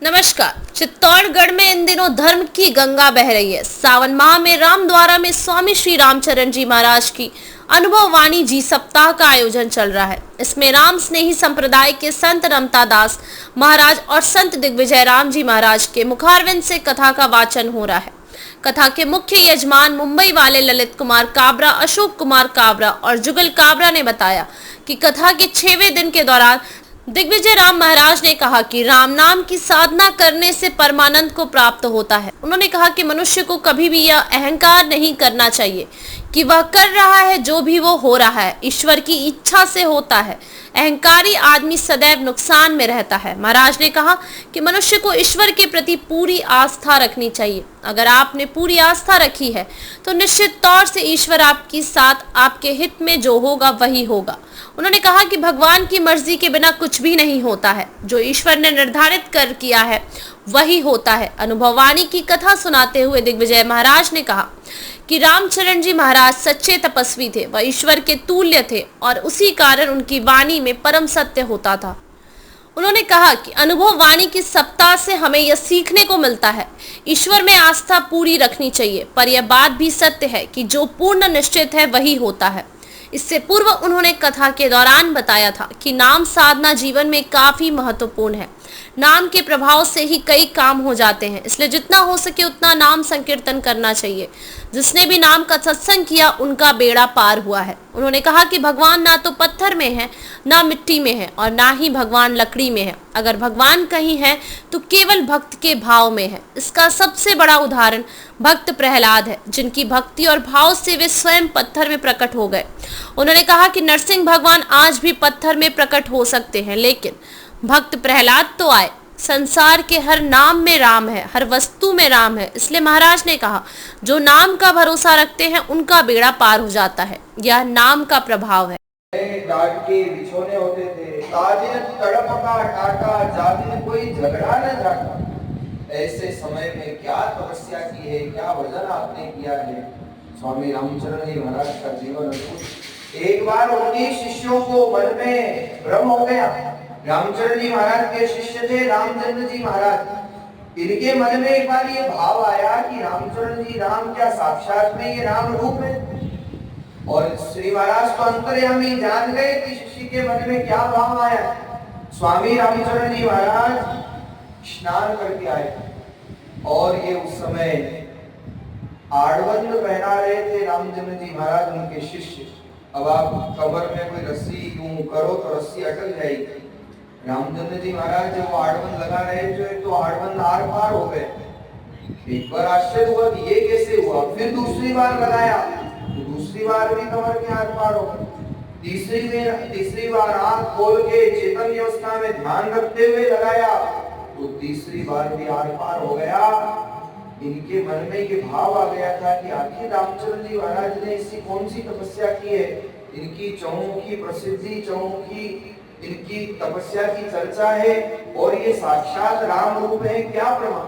नमस्कार। चित्तौड़गढ़ में इन दिनों धर्म की गंगा बह रही है। सावन माह में रामद्वारा में स्वामी श्री रामचरण जी महाराज की अनुभव वाणी जी सप्ताह का आयोजन चल रहा है। इसमें राम स्नेही संप्रदाय के संत रमता दास महाराज और संत दिग्विजय राम जी महाराज के मुखारविंद से कथा का वाचन हो रहा है। कथा के मुख्य यजमान मुंबई वाले ललित कुमार काबरा, अशोक कुमार काबरा और जुगल काबरा ने बताया कि कथा के 6वें दिन के दौरान दिग्विजय राम महाराज ने कहा कि राम नाम की साधना करने से परमानंद को प्राप्त होता है। उन्होंने कहा कि मनुष्य को कभी भी यह अहंकार नहीं करना चाहिए कि वह कर रहा है, जो भी वो हो रहा है ईश्वर की इच्छा से होता है। अहंकारी आदमी सदैव नुकसान में रहता है। महाराज ने कहा कि मनुष्य को ईश्वर के प्रति पूरी आस्था रखनी चाहिए। अगर आपने पूरी आस्था रखी है तो निश्चित तौर से ईश्वर आपके साथ, आपके हित में जो होगा वही होगा। उन्होंने कहा कि भगवान की मर्जी के बिना कुछ भी नहीं होता है। जो ईश्वर ने निर्धारित कर किया है वही होता है। अनुभववाणी की कथा सुनाते हुए दिग्विजय महाराज ने कहा कि रामचरण जी महाराज सच्चे तपस्वी थे, वह ईश्वर के तुल्य थे और उसी कारण उनकी वाणी में परम सत्य होता था। उन्होंने कहा कि अनुभव वाणी की सप्ताह से हमें यह सीखने को मिलता है, ईश्वर में आस्था पूरी रखनी चाहिए, पर यह बात भी सत्य है कि जो पूर्ण निश्चित है वही होता है। इससे पूर्व उन्होंने कथा के दौरान बताया था कि नाम साधना जीवन में काफी महत्वपूर्ण है। नाम के प्रभाव से ही कई काम हो जाते हैं, इसलिए जितना हो सके उतना नाम संकीर्तन करना चाहिए। जिसने भी नाम का सत्संग किया उनका बेड़ा पार हुआ है। उन्होंने कहा कि भगवान ना तो पत्थर में है, ना मिट्टी में है और ना ही भगवान लकड़ी में है। अगर भगवान कहीं है तो केवल भक्त के भाव में है। इसका सबसे बड़ा उदाहरण भक्त प्रहलाद है, जिनकी भक्ति और भाव से वे स्वयं पत्थर में प्रकट हो गए। उन्होंने कहा कि नरसिंह भगवान आज भी पत्थर में प्रकट हो सकते हैं, लेकिन भक्त प्रहलाद तो आए। संसार के हर नाम में राम है, हर वस्तु में राम है। इसलिए महाराज ने कहा जो नाम का भरोसा रखते हैं उनका बेड़ा पार हो जाता है। यह नाम का प्रभाव है। डांट के बिछोने होते थे, ताजिन तड़प का टाटा, जातिन कोई झगड़ा न जाता। ऐसे समय में क्या तपस्या की है, क्या भजन आपने किया है। स्वामी रामचरण जी महाराज का जीवन अद्भुत। एक बार उन्हीं शिष्यों को मन में भ्रम हो गया। रामचरण जी महाराज के शिष्य थे रामचंद्र जी महाराज। इनके मन में एक बार ये भाव आया कि रामचरण जी राम क्या साक्षात में ये राम रूप है। और श्री महाराज तो अंतर्यामी जान गए कि शिष्य के मन में क्या भाव आया। स्वामी रामचरण जी महाराज स्नान करके आए और ये उस समय आड़बंद पहना रहे थे रामचंद्र जी महाराज, उनके शिष्य। अब आप कमर में कोई रस्सी यूं करो तो रस्सी अटक जाएगी। रामचंद्र जी महाराज जब आड़बंद लगा रहे थे तो आड़बंद आर पार हो गए। एक बार आश्चर्य हुआ कि ये कैसे हुआ। फिर दूसरी बार लगाया तो दूसरी बार भी कमर के आर पार हो गए। तीसरी बार आंख खोल के चेतन अवस्था में ध्यान रखते हुए लगाया तो तीसरी बार भी आर पार हो गया। इनके मन में ये भाव आ गया था कि आखिर रामचंद्र जी महाराज ने ऐसी कौन सी तपस्या की है। इनकी चौमुखी प्रसिद्धि, चौमुखी इनकी तपस्या की चर्चा है और ये साक्षात राम रूप है, क्या प्रमाण।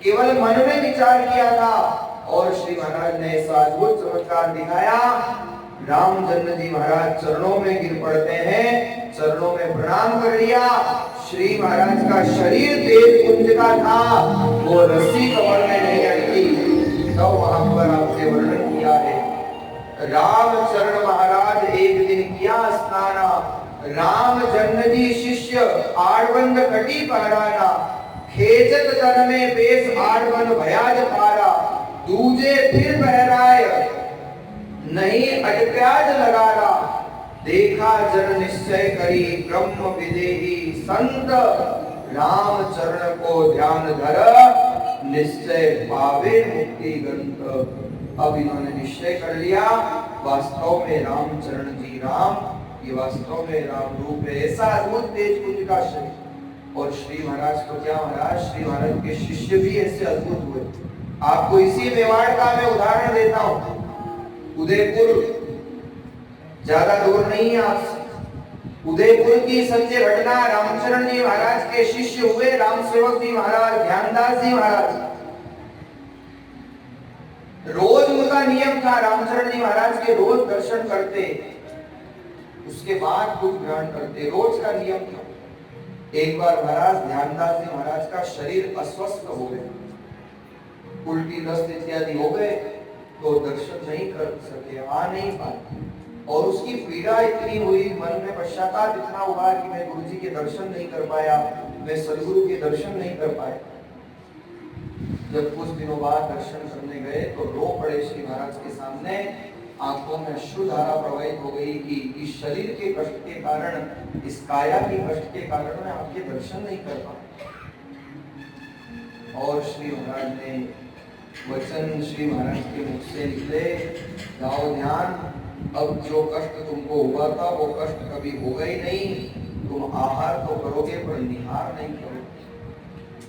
केवल मन में विचार किया था और श्री महाराज ने ऐसा अद्भुत चमत्कार दिखाया। रामचंद्र जी महाराज चरणों में गिर पड़ते हैं, चरणों में प्रणाम कर लिया। श्री महाराज का शरीर तेज कुंज का था, वो रस्सी कमर में नहीं अटकी। तो वहां पर आपने वर्णन किया है रामचरण महाराज एक दिन किया स्नान। राम जन्म जी शिष्य आड़बंद कटी पहराना, खेचत तन में बेस आड़बंद भयाज पारा। दूजे फिर बहराय नहीं अटप्याज लगाना, देखा जन निश्चय करी ब्रह्म विदेही। संत राम चरण को ध्यान धर, निश्चय पावे मुक्ति गंत। अब इन्होंने निश्चय कर लिया वास्तव में रामचरण जी राम, ये वास्तव में राम रूप है। ऐसा अद्भुत तेज कुंज का शरीर। और श्री महाराज को क्या महाराज, श्री महाराज के शिष्य भी ऐसे अद्भुत हुए। आपको इसी मेवाड़ का मैं उदाहरण देता हूं। उदयपुर ज्यादा दूर नहीं है आपसे। उदयपुर की सत्य घटना, रामचरण जी महाराज के शिष्य हुए राम सेवक जी महाराज, ध्यानदास जी महाराज। रोज उनका नियम था, रामचरण जी महाराज के रोज दर्शन करते, उसके बाद दूध ग्रहण करते, रोज का नियम था। एक बार महाराज ध्यानदास जी महाराज का शरीर अस्वस्थ हो गए, उल्टी दस्त इत्यादि हो गए, तो दर्शन नहीं कर सके, आ नहीं पाए। और उसकी पीड़ा इतनी हुई, मन में पश्चाताप इतना हुआ कि मैं गुरु जी के दर्शन नहीं कर पाया, मैं सदगुरु के दर्शन नहीं कर पाया। जब कुछ दिनों बाद दर्शन करने गए तो रो पड़े श्री महाराज के सामने, आंखों में अश्रुधारा प्रवाहित हो गई कि इस शरीर के कष्ट के कारण, इस काया के कष्ट के कारण मैं आपके दर्शन नहीं कर पाया। और श्री महाराज ने वचन श्री महाराज के मुख से निकले, जाओ ध्यान, अब जो कष्ट तुमको हुआ था वो कष्ट कभी होगा ही नहीं, तुम आहार तो करोगे पर निहार नहीं करोगे।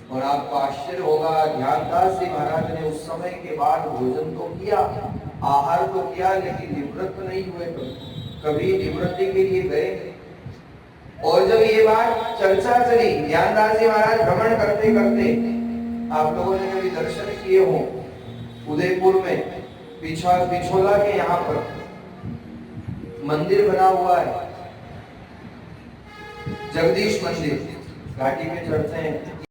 और आपको आश्चर्य होगा, ध्यानदास जी महाराज ने उस समय के बाद भोजन तो किया, आहार तो किया, लेकिन निवृत्त नहीं हुए, कभी निवृत्ति के लिए गए। और जब ये बात चर्चा चली, ध्यानदास जी महाराज भ्रमण करते करते, आप लोगों ने कभी दर्शन किए हो उदयपुर में पिछोला के यहाँ पर मंदिर बना हुआ है, जगदीश मंदिर, घाटी में चढ़ते हैं,